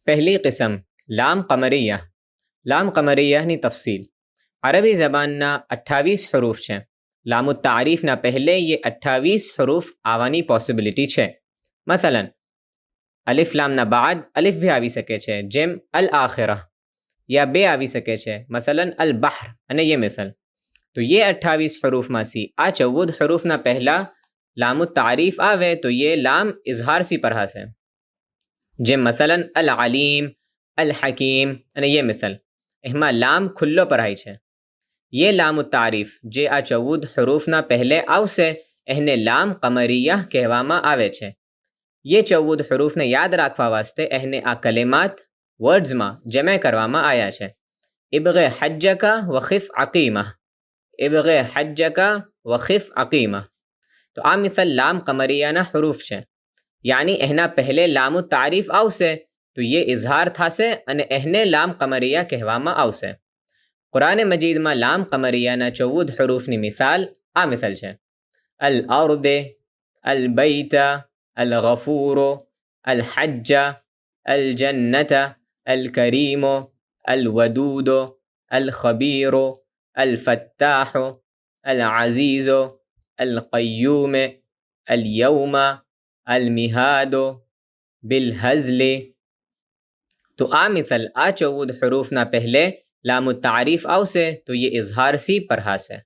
પહેલી કિસ્મ લામ કમરિયા. લામ કમરિયાની તફસીલ. અરબી ज़बानના 28 હરૂફ છે. લામુ તારીફના પહેલે ये 28 હરૂફ આવવાની પોસિબિલિટી છે. મસલન અલિફ લામના બાદ અલિફ भी આવી શકે છે, જેમ અલ આખિરા, યા બે આવી શકે છે, મસલન અલ બહર અને ये મિસલ. તો ये 28 હરૂફમાંથી આ 14 હરૂફના પહેલા લામુ તારીફ આવે તો ये લામ ઇઝહાર સી પર હશે, જેમ મસલન અલ અલીમ, અલ હકીમ અને ये મિસલ. એમાં લામ ખુલ્લો પરાય છે. ये લામુ તારીફ જે આ 14 હરૂફના પહેલે આવશે એને લામ કમરિયા કહેવામાં આવે છે. ये 14 હરૂફને યાદ રાખવા વાસ્તે એને આ કલેમાત વર્ડ્સમાં જમા કરવામાં આવ્યા છે. ઇબ્ગે હજ્જકા વખિફ અકીમા, ઇબ્ગે હજ્જકા વખિફ અકીમા. તો આ મિસલ લામ કમરિયાના હરૂફ છે, યાની એના પહેલે લામુ તારીફ આવશે તો ये ઇઝહાર થશે અને એને લામ કમરિયા કહેવામાં આવશે. કુરાન મજીદમાં લામ કમરિયાના 14 હરૂફની મિસાલ આ મિસલ છે: અલ અર્દે, અલ બૈતા, અલ ગફૂરો, અલ હજ્જા, અલ જન્નતા, અલ કરીમો, અલ વદૂદો, અલ ખબીરો, અલ ફત્તાહો, અલ અઝીઝો, અલ કય્યુમે, અલ યૌમા, અલ મિહાદો, બિલ હઝલે. તો આ મિસલ આ 14 હરૂફના પહેલે લામુ તારીફ આવશે તો ये ઇઝહાર સી પર હશે.